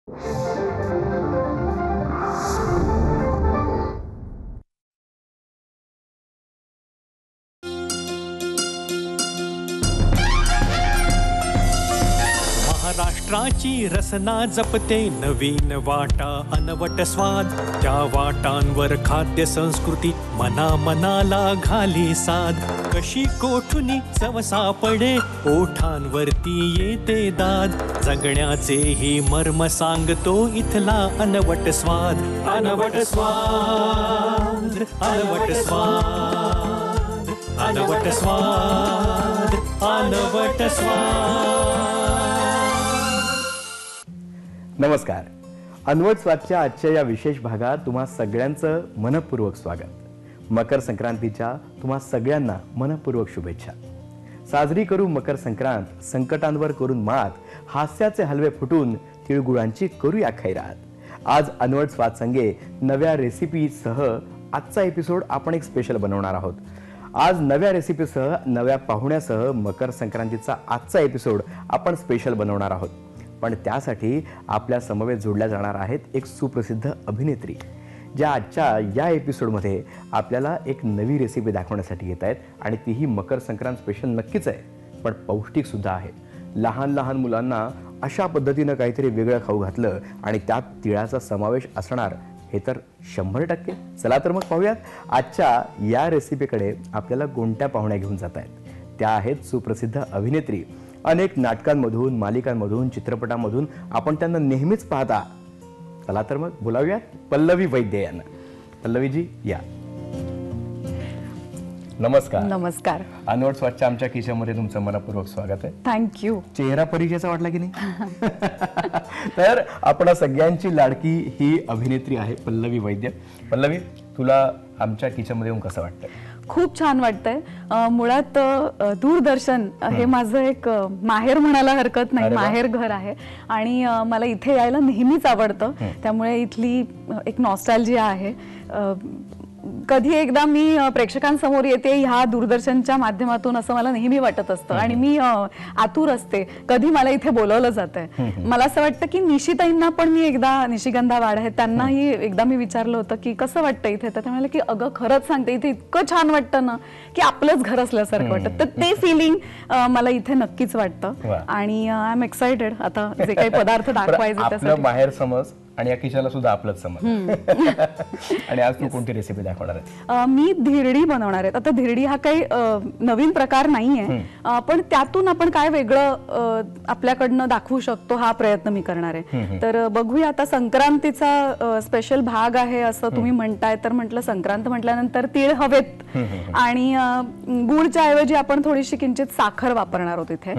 महाराष्ट्राची रसना जपते नवीन वाटा अनवट स्वाद, त्या वाटांवर खाद्य संस्कृती मना मनाला घाली साध. कशी कोठुनी चव सापडे ओठांवरती येते दाद, जगण्याचे ही मर्म सांगतो इथला अनवट स्वाद. अनवट स्वाद, अनवट स्वाद, अनवट स्वाद, अनवट स्वाद. नमस्कार. अनवट स्वादच्या आजच्या या विशेष भागात तुम्हा सगळ्यांचं मनपूर्वक स्वागत. मकर संक्रांतीच्या तुम्हा सगळ्यांना मनपूर्वक शुभेच्छा. साजरी करू मकर संक्रांत, संकटांवर करून मात, हास्याचे हलवे फुटून तिळगुळांची करूया खैरात. आज अनवट स्वाद संगे नव्या रेसिपीसह आजचा एपिसोड आपण एक स्पेशल बनवणार आहोत. आज नव्या रेसिपीसह नव्या पाहुण्यासह मकर संक्रांतीचा आजचा एपिसोड आपण स्पेशल बनवणार आहोत. पण त्यासाठी आपल्या समवेत जोडल्या जाणार आहेत एक सुप्रसिद्ध अभिनेत्री, ज्या आजच्या या एपिसोडमध्ये आपल्याला एक नवी रेसिपी दाखवण्यासाठी येत आहेत. आणि तीही मकर संक्रांत स्पेशल नक्कीच आहे, पण पौष्टिक सुद्धा आहे. लहान लहान मुलांना अशा पद्धतीनं काहीतरी वेगळं खाऊ घातलं आणि त्यात तिळाचा समावेश असणार हे तर 100%. चला तर मग पाहूयात आजच्या या रेसिपीकडे आपल्याला कोणत्या पाहुण्या घेऊन जात आहेत. त्या आहेत सुप्रसिद्ध अभिनेत्री. अनेक नाटकांमधून, मालिकांमधून, चित्रपटांमधून आपण त्यांना नेहमीच पाहता. चला तर मग बोलावूयात पल्लवी वैद्य यांना. पल्लवीजी या. नमस्कार. नमस्कार. अनवट स्वादच्या आमच्या किचनमध्ये तुमचं मनपूर्वक स्वागत आहे. थँक्यू. चेहरा परिचयाचा वाटला की नाही? तर आपण सगळ्यांची लाडकी ही अभिनेत्री आहे पल्लवी वैद्य. पल्लवी, तुला आमच्या किचनमध्ये येऊन कसं वाटतं? खूप छान वाटतंय. मुळात दूरदर्शन हे माझं एक माहेर म्हणायला हरकत नाही, माहेर घर आहे आणि मला इथे यायला नेहमीच आवडतं. त्यामुळे इथली एक नॉस्टॅल्जिया आहे. कधी एकदा मी प्रेक्षकांसमोर येते ह्या दूरदर्शनच्या माध्यमातून असं मला नेहमी वाटत असतं आणि मी आतुर असते कधी मला इथे बोलवलं जातंय. मला असं वाटतं की निशिताईंना पण मी एकदा, निशिगंधा वाड आहे त्यांनाही एकदा मी विचारलं होतं की कसं वाटतं इथे, तर ते म्हणाले की अगं खरंच सांगते इथे इतकं छान वाटतं ना की आपलंच घर असल्यासारखं वाटतं. तर ते फिलिंग मला इथे नक्कीच वाटतं आणि आय एम एक्साइटेड आता जे काही पदार्थ दाखवायचे त्यासाठी. बाहेर समज आणि या किचनला सुद्धा आपलंच समज. आणि आज तू कोणती रेसिपी दाखवणार आहे? मी धिरडी बनवणार आहे. आता धिरडी हा काही नवीन प्रकार नाहीये, पण त्यातून आपण काय वेगळं आपल्याकडनं दाखवू शकतो हा प्रयत्न मी करणार आहे. तर बघूया. आता संक्रांतीचा स्पेशल भाग आहे असं तुम्ही म्हणताय, तर म्हटलं संक्रांत म्हटल्यानंतर तीळ हवेत आणि गुळच्या ऐवजी आपण थोडीशी किंचित साखर वापरणार आहोत इथे.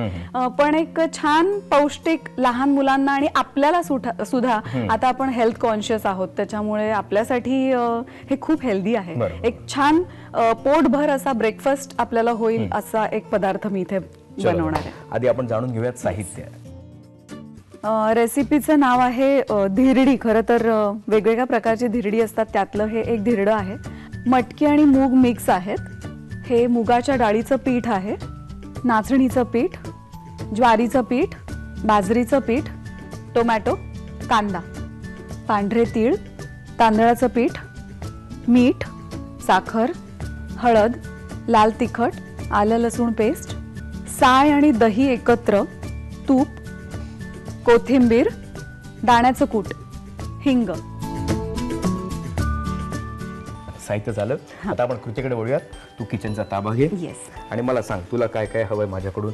पण एक छान पौष्टिक लहान मुलांना आणि आपल्याला सुद्धा, आता आपण हेल्थ कॉन्शियस आहोत त्याच्यामुळे आपल्यासाठी हे खूप हेल्दी आहे. एक छान पोटभर असा ब्रेकफास्ट आपल्याला होईल असा एक पदार्थ मी इथे बनवणार आहे. आधी आपण जाणून घेऊयात साहित्य. रेसिपीचं नाव आहे धिरडी. खरं तर वेगवेगळ्या प्रकारची धिरडी असतात, त्यातलं हे एक धिरडं आहे. मटकी आणि मूग मिक्स आहेत. हे मुगाच्या डाळीचं पीठ आहे, नाचणीचं पीठ, ज्वारीचं पीठ, बाजरीचं पीठ, टोमॅटो, कांदा, पांढरे तीळ, तांदळाचं पीठ, मीठ, साखर, हळद, लाल तिखट, आलं लसूण पेस्ट, साय आणि दही एकत्र, तूप, कोथिंबीर, दाण्याचं कूट, हिंग. साहित्य झालं. आता आपण कृतीकडे वळूयात. तू किचनचा ताबा घे. येस. आणि मला सांग तुला काय काय हवंय माझ्याकडून,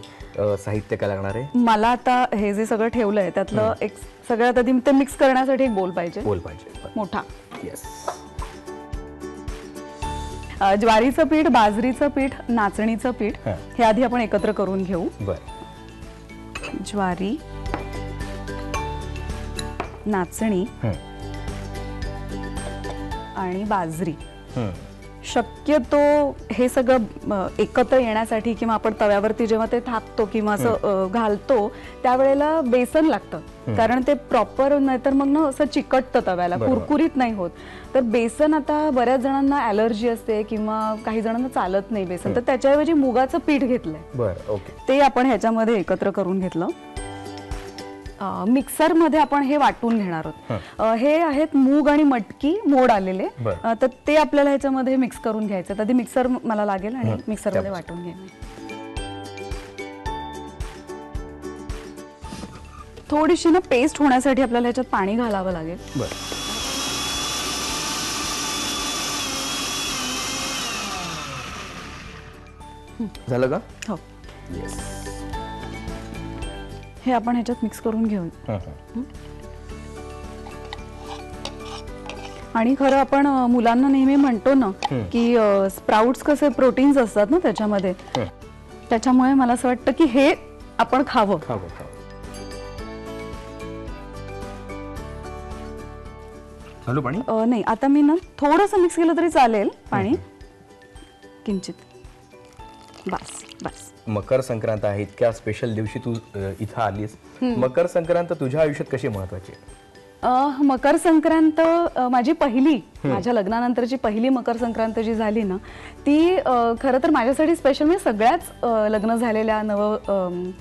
साहित्य काय लागणार आहे? मला आता हे जे सगळं ठेवलंय त्यातलं एक सगळ्यात आधी ते मिक्स करण्यासाठी एक बोल पाहिजे. बोल पाहिजे मोठा. येस. ज्वारीचं पीठ, बाजरीचं पीठ, नाचणीचं पीठ हे आधी आपण एकत्र करून घेऊ. बर. ज्वारी, नाचणी आणि बाजरी. शक्यतो हे सगळं एकत्र येण्यासाठी किंवा आपण तव्यावरती जेव्हा ते थापतो किंवा असं घालतो त्यावेळेला बेसन लागतं, कारण ते प्रॉपर नाहीतर मग ना असं चिकटतं तव्याला, कुरकुरीत नाही होत. तर बेसन आता बऱ्याच जणांना ॲलर्जी असते किंवा काही जणांना चालत नाही बेसन, तर त्याच्याऐवजी मुगाचं पीठ घेतलंय. बरं, ओके. ते आपण ह्याच्यामध्ये एकत्र करून घेतलं. मिक्सर मध्ये आपण हे वाटून घेणार आहोत. हे आहेत मूग आणि मटकी मोड आलेले, तर ते आपल्याला ह्याच्यामध्ये मिक्स करून घ्यायचं. तर ते मिक्सर मला लागेल आणि मिक्सर मध्ये वाटून घ्यायचं. थोडीशी ना पेस्ट होण्यासाठी आपल्याला ह्याच्यात पाणी घालावं लागेल. झालं का? हो. हे आपण ह्याच्यात मिक्स करून घेऊ. आणि खरं आपण मुलांना नेहमी म्हणतो ना की स्प्राउट्स कसे प्रोटीन्स असतात ना त्याच्यामध्ये, त्याच्यामुळे मला असं वाटतं की हे आपण खावं. घालू पाणी? नाही, आता मी ना थोडंसं मिक्स केलं तरी चालेल पाणी, किंचित. बस बस. मकर संक्रांत आहे, इतक्या स्पेशल दिवशी तू इथं आलीस. मकर संक्रांत तुझ्या आयुष्यात कशी महत्वाची आहे? मकर संक्रांत माझी पहिली, माझ्या लग्नानंतरची पहिली मकर संक्रांत जी झाली ना ती खरं तर माझ्यासाठी स्पेशल, म्हणजे सगळ्याच लग्न झालेल्या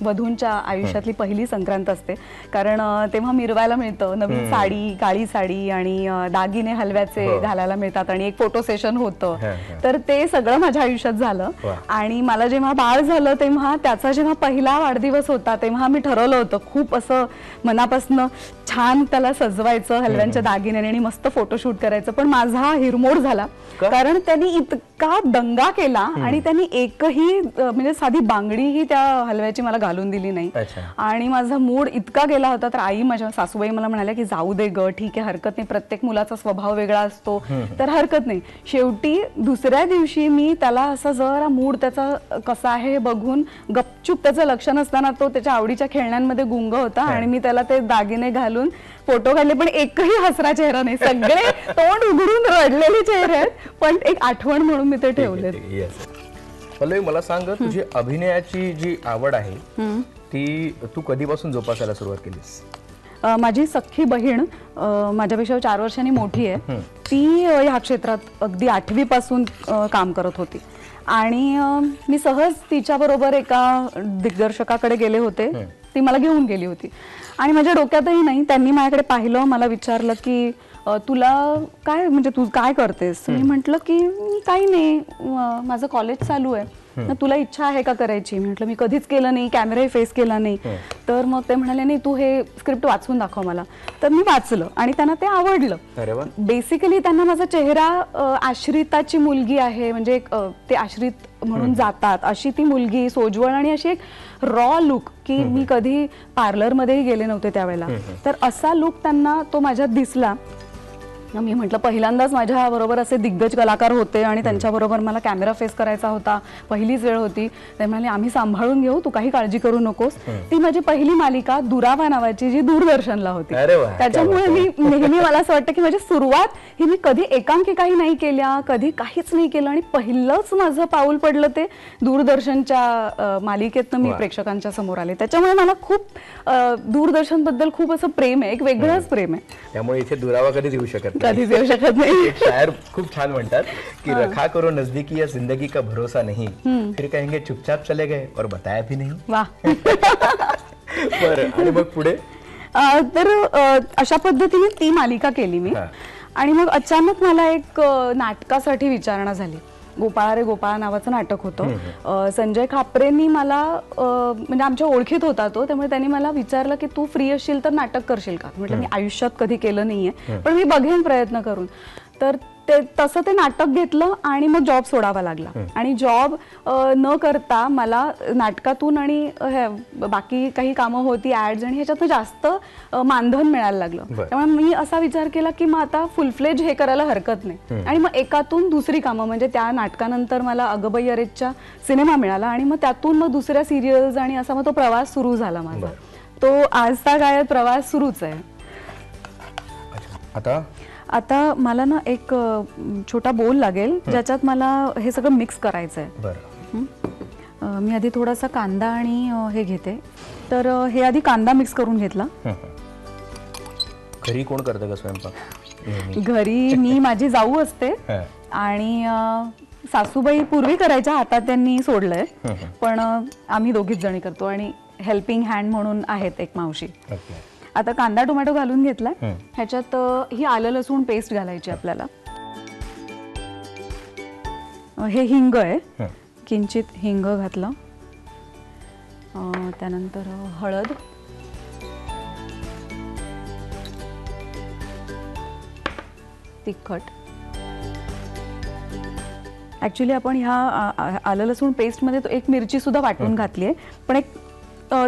वधूंच्या आयुष्यातली पहिली संक्रांत असते. कारण तेव्हा मिरवायला मिळतं, नवीन साडी, काळी साडी आणि दागिने हलव्याचे घालायला मिळतात आणि एक फोटो सेशन होतं. तर ते सगळं माझ्या आयुष्यात झालं. आणि मला जेव्हा बाळ झालं तेव्हा त्याचा जेव्हा पहिला वाढदिवस होता तेव्हा मी ठरवलं होतं खूप असं मनापासून छान त्याला सजवायचं हलव्यांच्या दागिन्याने आणि मस्त फोटोशूट करायचं. पण माझा हिरमोड झाला, कारण त्यांनी इतका दंगा केला आणि त्यांनी एकही म्हणजे साधी बांगडी ही त्या हलव्याची मला घालून दिली नाही. आणि माझा मूड इतका गेला होता. तर आई, माझ्या सासूबाई मला म्हणाल्या की जाऊ दे ग, ठीक आहे, हरकत नाही, प्रत्येक मुलाचा स्वभाव वेगळा असतो, तर हरकत नाही. शेवटी दुसऱ्या दिवशी मी त्याला असा जरा मूड त्याचा कसा आहे हे बघून गपचूप, त्याचं लक्ष नसताना तो त्याच्या आवडीच्या खेळण्यांमध्ये गुंग होता आणि मी त्याला ते दागिने घालून फोटो काढले. पण एकही हसरा चेहरा नाही, सगळे तोंड उघडून रडलेले चेहरे आहेत, पण एक आठवण म्हणून मी ते ठेवले. पल्लवी, मला सांग, तुझी अभिनयाची जी आवड आहे ती तू कधीपासून जोपासायला सुरुवात केलीस? माझी सख्खी बहीण माझ्यापेक्षा 4 वर्षांनी मोठी आहे. ती ह्या क्षेत्रात अगदी 8वी पासून काम करत होती आणि मी सहज तिच्याबरोबर एका दिग्दर्शकाकडे गेले होते. ती मला घेऊन गेली होती आणि माझ्या डोक्यातही नाही, त्यांनी माझ्याकडे पाहिलं, मला विचारलं की तुला काय, म्हणजे तू काय करतेस? मी म्हटलं की काही नाही, माझं कॉलेज चालू आहे, तुला इच्छा आहे का करायची? म्हटलं मी कधीच केलं नाही, कॅमेराही फेस केला नाही. तर मग ते म्हणाले नाही, तू हे स्क्रिप्ट वाचून दाखव मला. तर मी वाचलं आणि त्यांना ते आवडलं. बेसिकली त्यांना माझा चेहरा आश्रिताची मुलगी आहे, म्हणजे ते आश्रित म्हणून जातात अशी ती मुलगी, सोज्वळ आणि अशी एक रॉ लुक, की मी कधी पार्लरमध्येही गेले नव्हते त्यावेळेला, तर असा लुक त्यांना तो माझ्यात दिसला. मी म्हटलं पहिल्यांदाच माझ्या बरोबर असे दिग्गज कलाकार होते आणि त्यांच्याबरोबर मला कॅमेरा फेस करायचा होता, पहिलीच वेळ होती. ते म्हणाले आम्ही सांभाळून घेऊ, तू काही काळजी करू नकोस. ती माझी पहिली मालिका दुरावा नावाची, जी दूरदर्शनला होती. त्याच्यामुळे मी नेहमी, मला असं वाटतं की माझी सुरुवात ही मी कधी एकांकिकाही नाही केल्या, कधी काहीच नाही केलं आणि पहिलंच माझं पाऊल पडलं ते दूरदर्शनच्या मालिकेतनं मी प्रेक्षकांच्या समोर आले. त्याच्यामुळे मला खूप दूरदर्शन बद्दल खूप असं प्रेम आहे, एक वेगळंच प्रेम आहे. त्यामुळे इथे दुरावा कधीच येऊ शकत कधीच येऊ शकत नाही. एक शायर खूप छान म्हणतात की रखा करो नजदीकी या जिंदगी का भरोसा नहीं, फिर कहेंगे चुपचाप चले गए और बताया भी नहीं. वाह. बरं, आणि मग पुढे? तर अशा पद्धतीने ती मालिका केली मी. आणि मग अचानक मला एक नाटकासाठी विचारणा झाली. गोपाळा रे गोपाळा नावाचं नाटक होतं. संजय खापरेंनी मला, म्हणजे आमच्या ओळखीत होता तो, त्यामुळे त्यांनी मला विचारलं की तू फ्री असशील तर नाटक करशील का? म्हटलं मी आयुष्यात कधी केलं नाहीये, पण मी बघेन प्रयत्न करून. तर तसं ते नाटक घेतलं आणि मग जॉब सोडावा लागला. आणि जॉब न करता मला नाटकातून आणि बाकी काही कामं होती, ऍड्स आणि ह्याच्यातनं जास्त मानधन मिळायला लागलं. त्यामुळे मी असा विचार केला की मग आता फुलफ्लेज हे करायला हरकत नाही. आणि मग एकातून दुसरी कामं, म्हणजे त्या नाटकानंतर मला अगबाई अरेच्या सिनेमा मिळाला आणि मग त्यातून मग दुसऱ्या सिरियल्स आणि असा मग तो प्रवास सुरू झाला माझा. तो आजचा काळात प्रवास सुरूच आहे. आता मला ना एक छोटा बोल लागेल ज्याच्यात मला हे सगळं मिक्स करायचं आहे. मी आधी थोडासा कांदा आणि हे घेते. तर हे आधी कांदा मिक्स करून घेतला. घरी कोण करतं का स्वयंपाक? घरी मी, माझी जाऊ असते आणि सासूबाई पूर्वी करायच्या, आता त्यांनी सोडलंय, पण आम्ही दोघीच जणी करतो आणि हेल्पिंग हँड म्हणून आहेत एक मावशी. आता कांदा टोमॅटो घालून घेतलाय. ह्याच्यात ही आलं लसूण पेस्ट घालायची आपल्याला. हे हिंग आहे, किंचित हिंग घातलं. त्यानंतर हळद, तिखट. ऍक्च्युली आपण ह्या आलं लसूण पेस्ट मध्ये एक मिरची सुद्धा वाटून घातली आहे, पण एक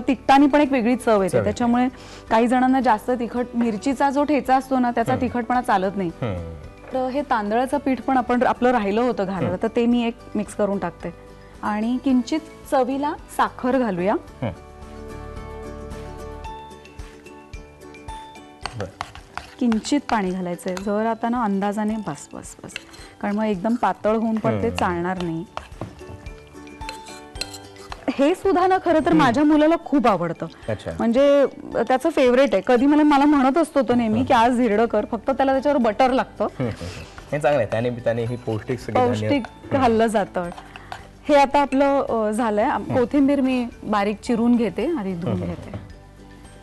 तिखटाने पण एक वेगळी चव येते. त्याच्यामुळे काही जणांना जास्त तिखट, मिरचीचा जो ठेचा असतो ना त्याचा तिखटपणा चालत नाही. तर हे तांदळाचं पीठ पण आपण आपलं राहिलं होतं घालणं, तर ते मी एक मिक्स करून टाकते. आणि किंचित चवीला साखर घालूया. किंचित पाणी घालायचंय, जर आता ना अंदाजाने. बस बस बस, कारण मग एकदम पातळ होऊन पण ते चालणार नाही. हे सुद्धा ना खरं तर माझ्या मुलाला खूप आवडतं, म्हणजे त्याचं फेवरेट आहे. कधी मला म्हणत असतो तो नेहमी की आज धिरडं कर, फक्त त्याला त्याच्यावर बटर लागतं. हे चांगलं आहे, त्याने ही पौष्टिक खाल्लं जातं. हे आता आपलं झालंय. कोथिंबीर मी बारीक चिरून घेते, आधी धुवून घेते.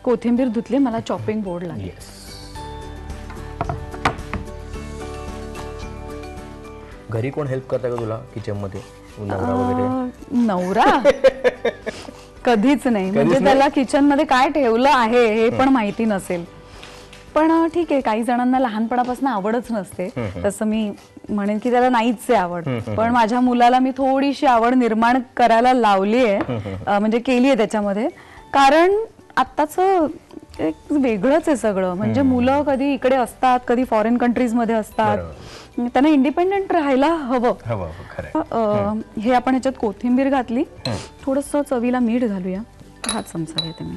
कोथिंबीर धुतली, मला चॉपिंग बोर्ड लागेल. घरी कोण हेल्प करता का तुला किचन मध्ये? नवरा वगैरे? नवरा कधीच नाही, म्हणजे त्याला किचन मध्ये काय ठेवलं आहे हे पण माहिती नसेल. पण ठीक आहे, काही जणांना लहानपणापासून आवडच नसते, तसं मी म्हणेन की त्याला नाहीच आहे आवड. पण माझ्या मुलाला मी थोडीशी आवड निर्माण करायला लावली आहे, म्हणजे केली आहे त्याच्यामध्ये. कारण आत्ताच एक वेगळंच आहे सगळं, म्हणजे मुलं कधी इकडे असतात, कधी फॉरेन कंट्रीज मध्ये असतात, त्यांना इंडिपेंडेंट राहायला हवं. हे आपण ह्याच्यात कोथिंबीर घातली, थोडंसं चवीला मीठ घालूया. हा चमचा घेते मी.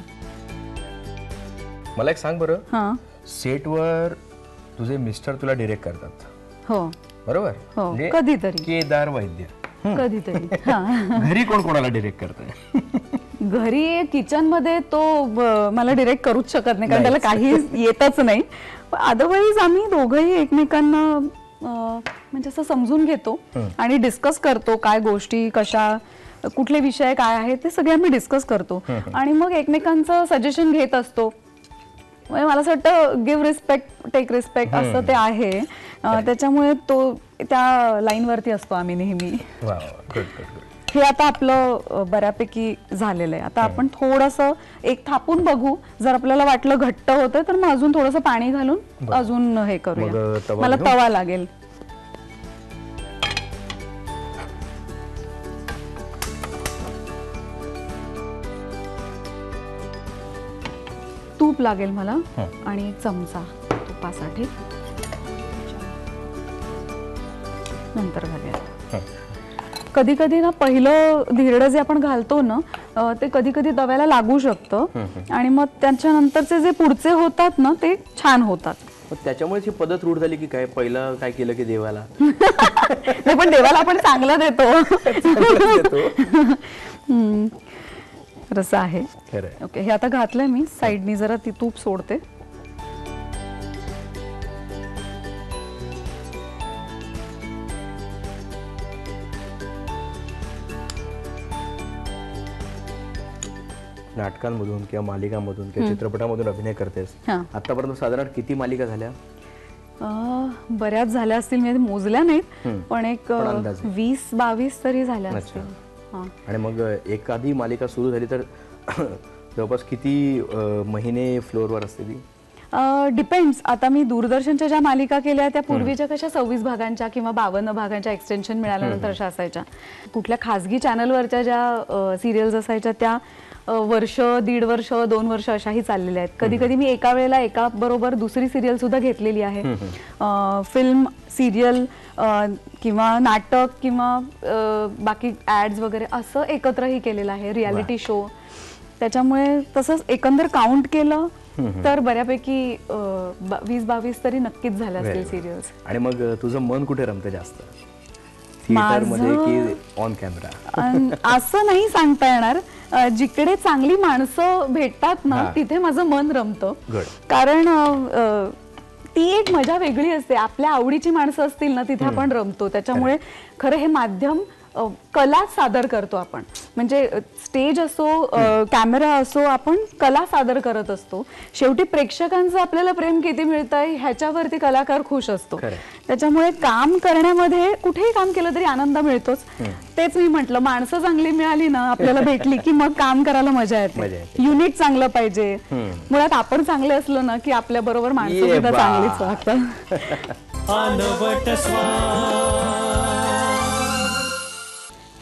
मला एक सांग बरं, सेटवर तुझे मिस्टर तुला डिरेक्ट करतात? हो बरोबर. हो, कधीतरी. केदार वैद्य कधीतरी. घरी कोण कोणाला डिरेक्ट करतंय? घरी किचन मध्ये तो मला डिरेक्ट करूच शकत नाही, कारण त्याला काही येतच नाही. अदरवाईज आम्ही दोघंही एकमेकांना म्हणजे असं समजून घेतो आणि डिस्कस करतो, काय गोष्टी कशा, कुठले विषय काय आहेत ते सगळे आम्ही डिस्कस करतो. आणि मग एकमेकांचं सजेशन घेत असतो. मला असं वाटतं गिव्ह रिस्पेक्ट टेक रिस्पेक्ट असं ते आहे. त्याच्यामुळे तो त्या लाईनवरती असतो आम्ही नेहमी. हे आता आपलं बऱ्यापैकी झालेलं आहे. आता आपण थोडंसं एक थापून बघू, जर आपल्याला वाटलं घट्ट होतं तर मग अजून थोडंसं पाणी घालून अजून हे करूया. मला तवा लागेल. तूप लागेल मला आणि चमचा तुपासाठी नंतर घालूया. कधी कधी ना पहिलं धिरडं जे आपण घालतो ना ते कधी कधी तव्याला लागू शकतं आणि मग त्याच्यानंतरचे जे पुढचे होतात ना ते छान होतात. त्याच्यामुळे ही पद्धत रूढ झाली की काय, पहिलं काय केलं की देवाला नाही, पण देवाला आपण चांगलं देतो. रसा आहे. ओके, हे आता घातलंय मी साईडनी, जरा ती तूप सोडते. नाटकांमधून किंवा मालिकांमधून किंवा चित्रपटामधून अभिनय करतेस, आतापर्यंत साधारण किती मालिका झाल्या? बऱ्याच झाल्या असतील, मी मोजल्या नाहीत, पण एक 20-22 तरी झाल्या असतील. आणि मग एखादी मालिका सुरू झाली तर जवळपास किती महिने फ्लोअरवर असते ती? डिपेंड्स. आता मी दूरदर्शनच्या ज्या मालिका केल्या त्या पूर्वीच्या कशा 26 भागांच्या किंवा 52 भागांच्या एक्सटेन्शन मिळाल्यानंतर अशा असायच्या. कुठल्या खाजगी चॅनलवरच्या ज्या सिरियल्स असायच्या त्या वर्ष, 1.5 वर्ष, 2 वर्ष अशाही चाललेल्या आहेत. कधी कधी मी एका वेळेला एका बरोबर दुसरी सिरियल सुद्धा घेतलेली आहे. फिल्म, सिरियल किंवा नाटक किंवा बाकी ऍड्स वगैरे असं एकत्रही केलेलं आहे, रियालिटी शो. त्याच्यामुळे तसंच एकंदर काउंट केलं तर बऱ्यापैकी 20-22 तरी नक्कीच झाल्या असतील सिरियल्स. आणि मग तुझं मन कुठे रमतं जास्त, थिएटरमध्ये की ऑन कॅमेरा? असं नाही सांगता येणार. जिकडे चांगली माणसं भेटतात ना तिथे माझं मन रमतं, कारण ती एक मजा वेगळी असते. आपल्या आवडीची माणसं असतील ना तिथे आपण रमतो. त्याच्यामुळे खरं हे माध्यम कला सादर करतो आपण. म्हणजे स्टेज असो, कॅमेरा असो, आपण कला सादर करत असतो. शेवटी प्रेक्षकांचं आपल्याला प्रेम किती मिळतंय ह्याच्यावरती कलाकार खुश असतो. त्याच्यामुळे काम करण्यामध्ये कुठेही काम केलं तरी आनंद मिळतोच. तेच मी म्हटलं, माणसं चांगली मिळाली ना आपल्याला भेटली की मग काम करायला मजा येते. युनिट चांगलं पाहिजे. मुळात आपण चांगले असलो ना की आपल्या बरोबर माणसं सुद्धा चांगलीच वागतात.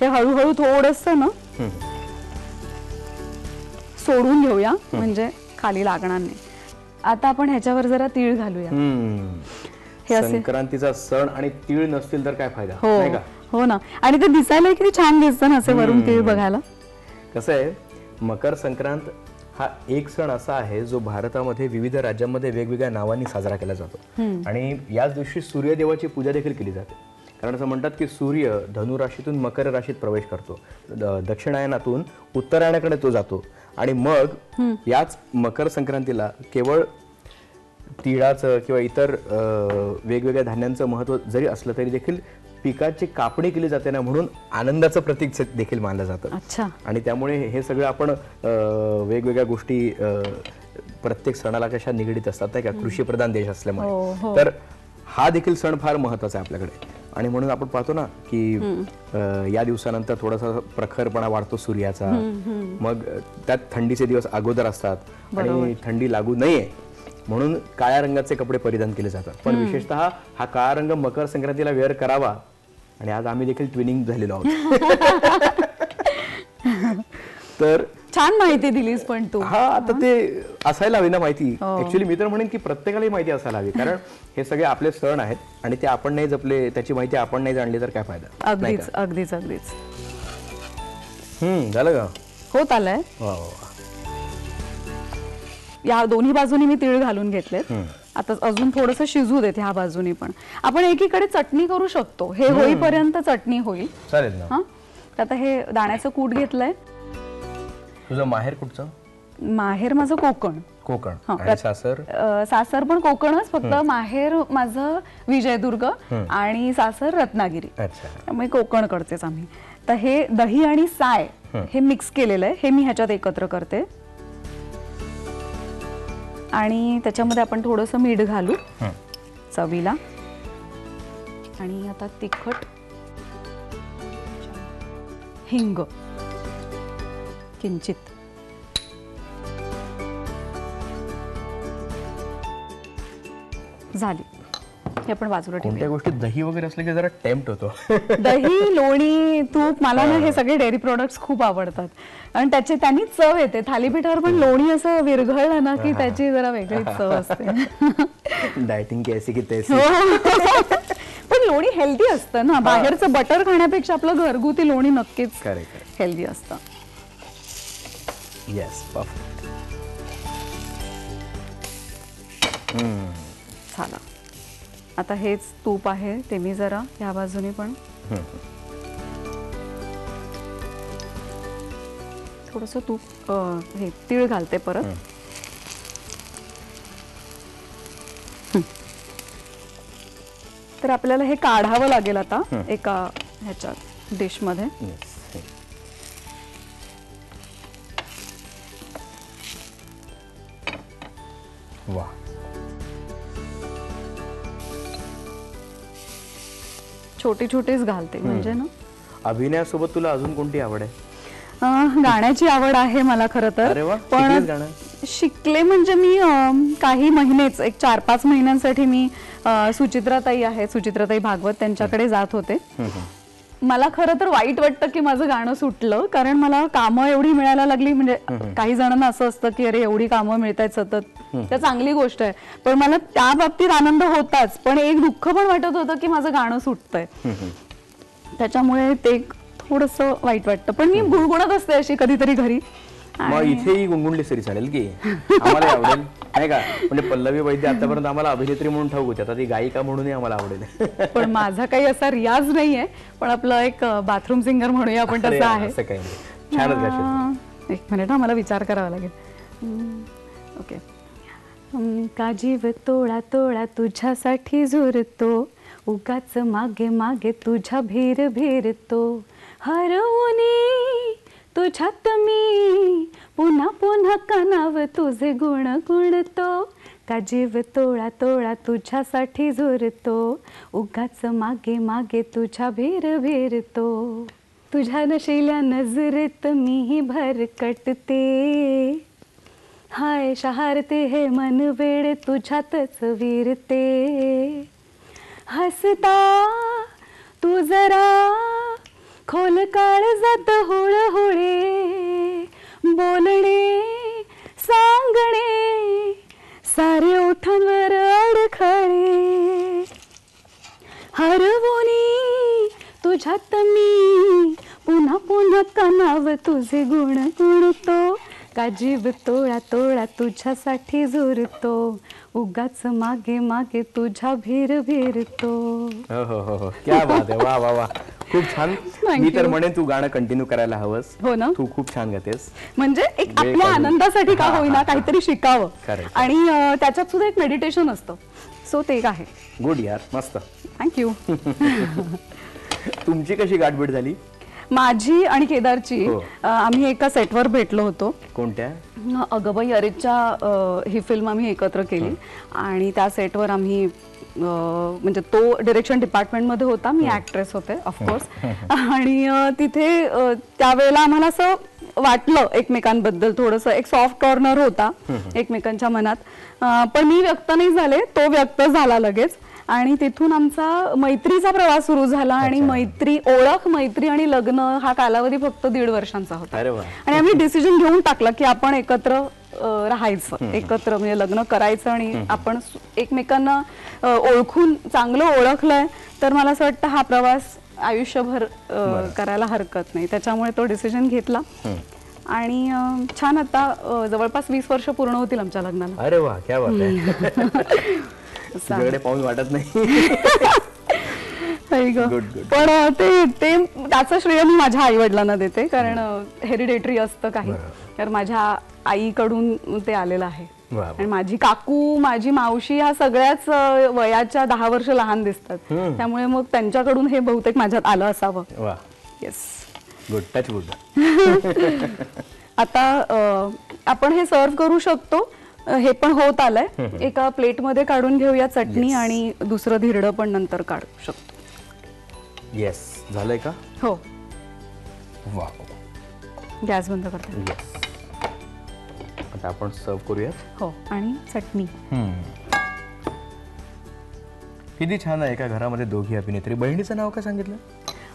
हे हळूहळू थोडंसं ना सोडून घेऊया म्हणजे खाली लागणार नाही. आता आपण ह्याच्यावर जरा तीळ घालूया. हे संक्रांतीचा सण आणि तीळ नसतील तर काय फायदा, नाही का? हो ना. आणि ते दिसायला किती छान दिसतं ना असे वरून तीळ बघायला. कसं आहे, मकर संक्रांत हा एक सण असा आहे जो भारतामध्ये विविध राज्यांमध्ये वेगवेगळ्या नावांनी साजरा केला जातो. आणि याच दिवशी सूर्यदेवाची पूजा देखील केली जाते. कारण असं म्हणतात की सूर्य धनु राशीतून मकर राशीत प्रवेश करतो, दक्षिणायनातून उत्तरायणाकडे तो जातो. आणि मग याच मकर संक्रांतीला केवळ तिळाचं किंवा इतर वेगवेगळ्या धान्यांचं महत्त्व जरी असलं तरी देखील पिकाची कापणी केली जाते ना, म्हणून आनंदाचं प्रतीक देखील मानलं जातं. आणि त्यामुळे हे सगळं आपण वेगवेगळ्या गोष्टी प्रत्येक सणाला कशा निगडीत असतात नाही का, कृषीप्रधान देश असल्यामुळे. तर हा देखील सण फार महत्त्वाचा आहे आपल्याकडे. आणि म्हणून आपण पाहतो ना की या दिवसानंतर थोडासा प्रखरपणा वाढतो सूर्याचा. मग त्यात थंडीचे दिवस अगोदर असतात आणि थंडी लागू नये म्हणून काळ्या रंगाचे कपडे परिधान केले जातात. पण विशेषतः हा काळा रंग मकर संक्रांतीला वेअर करावा. आणि आज आम्ही देखील ट्विनिंग झालेलो आहोत. तर छान माहिती दिलीस पण तू. हा, आता ते असायला हवी ना माहिती. ऍक्च्युली मी तर म्हणेन की प्रत्येकाला माहिती असायला हवी. कारण हे सगळे आपले सण आहेत आणि ते आपण नाही जपले, त्याची माहिती आपण नाही जाणली तर काय फायदा. अगदीच अगदीच अगदीच. झालं का? होत आलंय. या दोन्ही बाजूनी मी तीळ घालून घेतलेत. आता अजून थोडस शिजू देत ह्या बाजूनी. पण आपण एकीकडे चटणी करू शकतो. हे होईपर्यंत चटणी होईल. चालेल ना. आता हे दाण्याचं कूट घेतलंय. तुझं माहेर कुठचं? माहेर माझं कोकण. कोकण. आणि सासर? सासर पण कोकणच, फक्त माहेर माझं विजयदुर्ग आणि सासर रत्नागिरी. त्यामुळे कोकणकडचेच आम्ही. तर हे दही आणि साय हे मिक्स केलेलं आहे, हे मी ह्याच्यात एकत्र करते. आणि त्याच्यामध्ये आपण थोडंसं मीठ घालू चवीला. आणि आता तिखट, हिंग किंचित. झाली. हे आपण बाजूला ठेवूया. कोणत्या गोष्टीत दही वगैरे असले की जरा टेम्प्ट होतो. दही, लोणी, तूप, मला ना हे सगळे डेअरी प्रोडक्ट्स खूप आवडतात. आणि त्यांनी चव येते. थालीपीठावर पण लोणी असं विरघळलं ना की त्याची जरा वेगळीच चव असते. डायटिंग कैसी की तैसी. पण लोणी हेल्दी असतं ना. बाहेरचं बटर खाण्यापेक्षा आपलं घरगुती लोणी नक्कीच हेल्दी असतं. Yes, perfect. झालं. आता हेच तूप आहे ते मी जरा ह्या बाजूने पण थोडंसं तूप, हे तीळ घालते परत. तर आपल्याला हे काढावं लागेल आता एका ह्याच्यात डिश मध्ये. वा. छोटे छोटेच घालते म्हणजे ना. अभिनयासोबत तुला अजून कोणती आवड आहे? गाण्याची आवड आहे मला खरं तर. पण शिकले म्हणजे मी काही महिनेच, एक 4-5 महिन्यांसाठी मी सुचित्राताई आहेत, सुचित्राताई भागवत, त्यांच्याकडे जात होते. मला खरं तर वाईट वाटतं की माझं गाणं सुटलं, कारण मला कामं एवढी मिळायला लागली. म्हणजे काही जणांना असं असतं की अरे एवढी कामं मिळत आहेत सतत, त्या चांगली गोष्ट आहे. पण मला त्या बाबतीत आनंद होताच, पण एक दुःख पण वाटत होतं की माझं गाणं सुटतंय. त्याच्यामुळे ते थोडंसं वाईट वाटतं. पण मी गुणगुणत असते अशी कधीतरी घरी. मग इथेही गुणगुणली तरी चालेल की, आम्हाला आवडेल नाही का. म्हणजे पल्लवी वैद्य आतापर्यंत आम्हाला अभिनेत्री म्हणून ठाऊक होती, आता ती गायिका म्हणूनही आम्हाला आवडेल. पण माझा काही असा रियाज नाहीये, पण आपलं एक बाथरूम सिंगर म्हणूया आपण, तसं आहे. छानच गाशील. एक मिनिट, मला विचार करावा लागेल. ओके. का जीव तोळा तोळा तुझ्यासाठी झुरतो, उगाच मागे मागे तुझ्या भीर भीरतो, हरवूनी तुझ्यात मी पुन्हा पुन्हा कानाव तुझे गुण गुणतो, का जीव तोळा तोळा तुझ्यासाठी झुरतो, उगाच मागे मागे तुझ्या भेर भेरतो, तुझ्या नशिल्या नजरेत मीही भरकटते, हाय शहारते हे मन वेड तुझ्यातच विरते, हसता तू जरा खोल काळजात हुळ हुळे, बोलणे सांगणे सारे ओठांवर अडखळे, हरवूनी तुझ्यात मी पुन्हा पुन्हा कानाव तुझे गुण गुणतो, का जीव तोळा तोळा तुझ्यासाठी झुरतो, उगाच मागे मागे तुझ्या भीर भीरतो. हो, क्या बात आहे, वा वा वा, खूप छान. मी तर म्हणेन तू गाणं कंटिन्यू करायला हवंस. हो ना, तू खूप छान गातेस. म्हणजे एक आपल्या आनंदासाठी का होईना काहीतरी शिकावं. Correct. आणि त्याच्यात सुद्धा एक मेडिटेशन असतं, सो ते एक आहे. गुड यार, मस्त. थँक्यू. तुमची कशी गाठभेट झाली? माझी आणि केदारची हो. आम्ही एका सेटवर भेटलो होतो. कोणत्या? अगबाई अरेच्या ही फिल्म आम्ही एकत्र केली आणि त्या सेटवर आम्ही म्हणजे तो डिरेक्शन डिपार्टमेंटमध्ये होता, मी ऍक्ट्रेस होते ऑफकोर्स. आणि तिथे त्यावेळेला आम्हाला असं वाटलं एकमेकांबद्दल, थोडंसं एक सॉफ्ट कॉर्नर होता एकमेकांच्या मनात, पण मी व्यक्त नाही झाले, तो व्यक्त झाला लगेच. आणि तिथून आमचा मैत्रीचा प्रवास सुरू झाला आणि मैत्री, ओळख, मैत्री आणि लग्न हा कालावधी फक्त 1.5 वर्षांचा होता. आणि आम्ही डिसिजन घेऊन टाकला की आपण एकत्र राहायचं, एकत्र म्हणजे लग्न करायचं आणि आपण एकमेकांना ओळखून चांगलं ओळखलंय तर मला असं वाटतं हा प्रवास आयुष्यभर करायला हरकत नाही. त्याच्यामुळे तो डिसिजन घेतला आणि छान. आता जवळपास 20 वर्ष पूर्ण होतील आमच्या लग्नाला. अरे वा, क्या बात आहे. तुझ्याकडे पाहून वाटत नाही. पण ते त्याचं श्रेय मी माझ्या आई वडिलांना देते, कारण हेरिडेटरी असतं काही, तर माझ्या आईकडून ते आलेलं आहे. आणि माझी काकू, माझी मावशी ह्या सगळ्याच वयाच्या 10 वर्ष लहान दिसतात, त्यामुळे मग त्यांच्याकडून हे बहुतेक माझ्यात आलं असावं. Yes, good, touch good. आता आपण हे सर्व करू शकतो. हे पण होत आलंय. एका प्लेट मध्ये काढून घेऊया चटणी आणि दुसरं धिरडं पण नंतर काढू शकतो. येस, झालंय का? हो. वा, गॅस बंद करते. येस, आता आपण सर्व करूयात. हो, आणि चटणी. किती छान आहे, एका घरामध्ये दोघी अभिनेत्री. बहिणीचं नाव काय सांगितलं?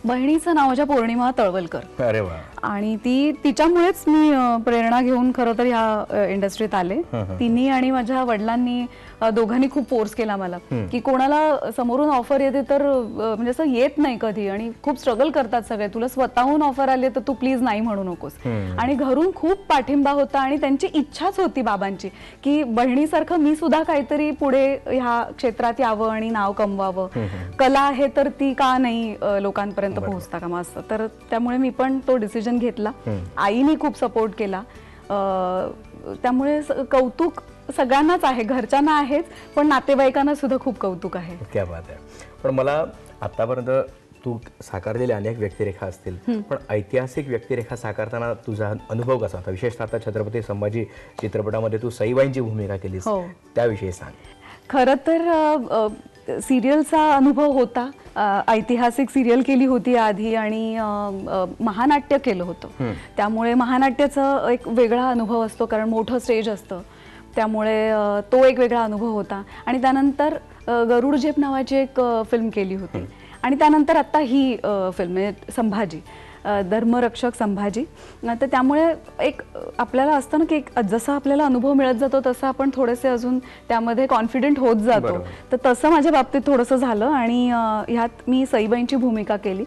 बहिणीचं नाव माझ्या पौर्णिमा तळवलकर. अरे वा. आणि तिच्यामुळेच मी प्रेरणा घेऊन खरं तर ह्या इंडस्ट्रीत आले. तिने आणि माझ्या वडिलांनी दोघांनी खूप फोर्स केला मला की कोणाला समोरून ऑफर येते तर म्हणजे असं येत नाही कधी, आणि खूप स्ट्रगल करतात सगळे, तुला स्वतःहून ऑफर आली तर तू प्लीज नाही म्हणू नकोस. आणि घरून खूप पाठिंबा होता आणि त्यांची इच्छाच होती बाबांची की बहिणीसारखं मी सुद्धा काहीतरी पुढे ह्या क्षेत्रात यावं आणि नाव कमवावं. कला आहे तर ती का नाही लोकांपर्यंत पोहोचता कामा असतं. तर त्यामुळे मी पण तो डिसिजन घेतला. आईने खूप सपोर्ट केला. त्यामुळे कौतुक सगळ्यांनाच आहे, घरच्यांना आहेच, पण नातेवाईकांना सुद्धा खूप कौतुक आहे. क्या बात आहे. पण मला आतापर्यंत तू साकारलेल्या अनेक व्यक्तिरेखा असतील, पण ऐतिहासिक व्यक्तिरेखा साकारताना तुझा अनुभव कसा होता? विशेषतः आता छत्रपती संभाजी चित्रपटामध्ये तू सईबाईंची भूमिका केलीस, त्याविषयी सांग. खरं तर सिरियलचा अनुभव होता. ऐतिहासिक सिरियल केली होती आधी आणि महानाट्य केलं होतं, त्यामुळे महानाट्याचा एक वेगळा अनुभव असतो, कारण मोठं स्टेज असतं, त्यामुळे तो एक वेगळा अनुभव होता. आणि त्यानंतर गरुड झेप नावाची एक फिल्म केली होती, आणि त्यानंतर आता ही फिल्म संभाजी, धर्मरक्षक संभाजी. तर त्यामुळे एक आपल्याला असतं ना की जसा आपल्याला अनुभव मिळत जातो तसं आपण थोडेसे अजून त्यामध्ये कॉन्फिडंट होत जातो. तर तसं माझ्या बाबतीत थोडंसं झालं आणि ह्यात मी सईबाईंची भूमिका केली.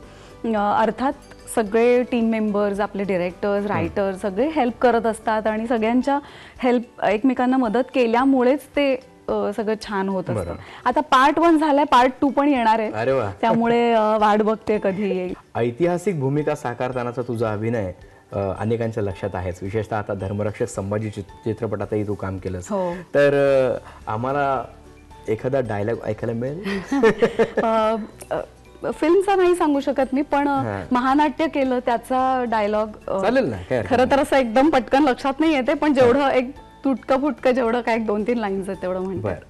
अर्थात सगळे टीम मेंबर्स, आपले डिरेक्टर्स, रायटर सगळे हेल्प करत असतात आणि सगळ्यांच्या हेल्प, एकमेकांना मदत केल्यामुळेच ते सगळं छान होत असतं. आता पार्ट 1 झालाय, पार्ट 2 पण येणार आहे, त्यामुळे वाट बघते कधी येईल. ऐतिहासिक भूमिका साकारतानाचा तुझा अभिनय अनेकांच्या लक्षात आहेच, विशेषतः आता धर्मरक्षक संभाजी चित्रपटातही तू काम केलंस. तर आम्हाला एखादा डायलॉग ऐकायला मिळेल? फिल्मचा नाही सांगू शकत मी, पण महानाट्य केलं त्याचा डायलॉग चालेल ना, काय हरकत खरं तर असं एकदम पटकन लक्षात नाही येते, पण जेवढं एक तुटकं फुटकं जेवढं काय 2-3 लाईन्स आहेत तेवढं म्हणते. बर.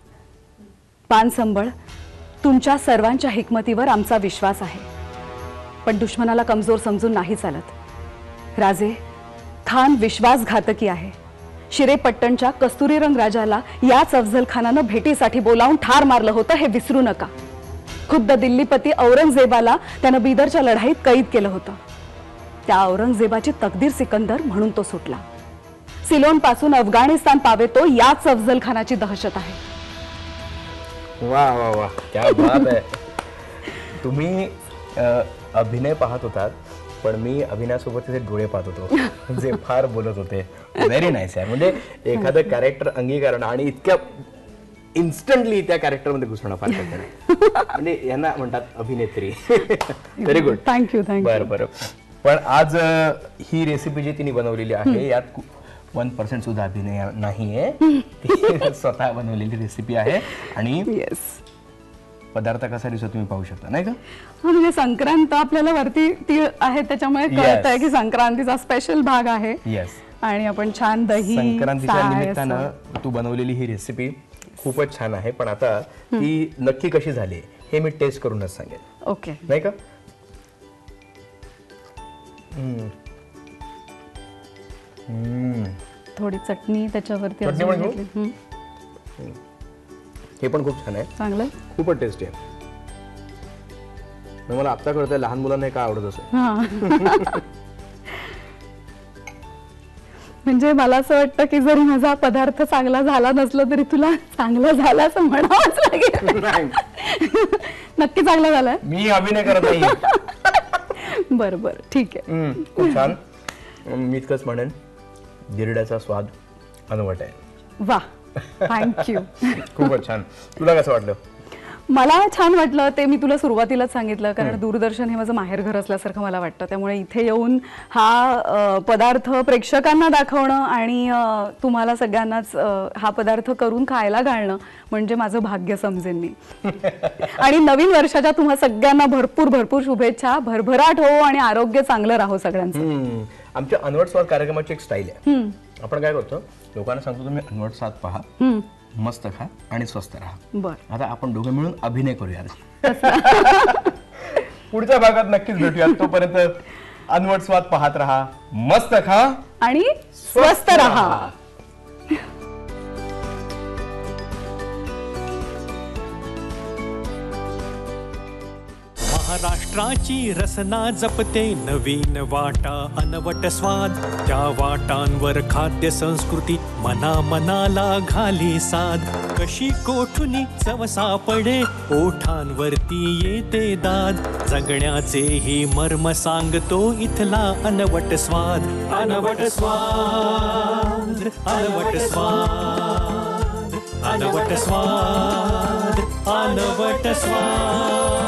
पान संबळ, तुमच्या सर्वांच्या हिकमतीवर आमचा विश्वास आहे, पण दुश्मनाला कमजोर समजून नाही चालत. राजे, खान विश्वासघातकी आहे. शिरेपट्टणच्या कस्तुरीरंग राजाला याच अफजल खानानं भेटीसाठी बोलावून ठार मारलं होतं हे विसरू नका. खुद्द दिल्लीपती औरंगजेबाला त्यानं बिदरच्या लढाईत कैद केलं होतं. त्या औरंगजेबाची तकदीर सिकंदर म्हणून तो सुटला. सिलोन पासून अफगाणिस्तान पावेतो याच अफजल खानाची दहशत आहे. वा वा वा, क्या बात आहे. तुम्ही अभिनय पाहत होतात, पण मी अभिनयासोबत तिथे डोळे पाहत होतो जे फार बोलत होते. व्हेरी नाईस यार. म्हणजे एखादं कॅरेक्टर अंगीकारण आणि इतक्या इन्स्टंटली त्या कॅरेक्टरमध्ये घुसणं फार कठीण आहे. म्हणजे यांना म्हणतात अभिनेत्री. Very good. थँक्यू. बरं बरं. पण आज ही रेसिपी जी तिने बनवलेली आहे यात 1% सुद्धा अभिनय नाहीये. ती स्वतः बनवलेली रेसिपी आहे आणि पदार्थ कसा दिसतो तुम्ही पाहू शकता, नाही का? म्हणजे संक्रांत आपल्याला वरती तीळ आहे त्याच्यामुळे कळत आहे की संक्रांतीचा स्पेशल भाग आहे. येस. आणि आपण छान दही संक्रांतीच्या निमित्तानं तू बनवलेली ही रेसिपी खूपच छान आहे. पण आता ती नक्की कशी झाली हे मी टेस्ट करूनच सांगेन. ओके. नाही का? थोडी चटणी त्याच्यावरती चटणी अजून पण घेऊ? घेतली. हे पण खूप छान आहे. चांगलं. खूपच टेस्टी आहे. मला आता कळतंय लहान मुलांना हे काय आवडत असेल. हा. म्हणजे मला असं वाटतं की जरी माझा पदार्थ चांगला झाला नसला तरी तुला चांगला झाला असं म्हणावंच लागेल. नक्की चांगला झालाय. मी अभिनय करत नाही. बरं बरं, ठीक आहे. खूप छान. मी इतकंच म्हणेन, गिरड्याचा स्वाद अनवट आहे. वा, थँक्यू. खूपच छान. तुला कसं वाटलं? मला छान वाटलं. ते मी तुला सुरुवातीलाच सांगितलं, कारण दूरदर्शन हे माझं माहेरघर असल्यासारखं मला वाटतं. त्यामुळे इथे येऊन हा पदार्थ प्रेक्षकांना दाखवणं आणि तुम्हाला सगळ्यांनाच हा पदार्थ करून खायला घालणं म्हणजे माझं भाग्य समजेन मी. आणि नवीन वर्षाच्या तुम्हा सगळ्यांना भरपूर भरपूर शुभेच्छा. भरभराट हो आणि आरोग्य चांगलं राहो सगळ्यांचं. आमच्या अनवट स्वाद कार्यक्रमाची एक स्टाईल आहे. आपण काय करतो, लोकांना सांगतो तुम्ही अनवट स्वाद पहा, मस्त खा आणि स्वस्त राहा. बरं, आता आपण दोघं मिळून अभिनय करूया. पुढच्या भागात नक्कीच भेटूया. तोपर्यंत अनवट स्वाद पाहत राहा, मस्त खा आणि स्वस्त राहा. महाराष्ट्राची रसना जपते नवीन वाटा अनवट स्वाद. त्या वाटांवर खाद्य संस्कृती मना मनाला घाली साध. कशी कोठुनी चव सापडे ओठांवरती येते दाद. जगण्याचे ही मर्म सांगतो इथला अनवट स्वाद. अनवट स्वाद, अनवट स्वाद, अनवट स्वाद, अनवट स्वाद.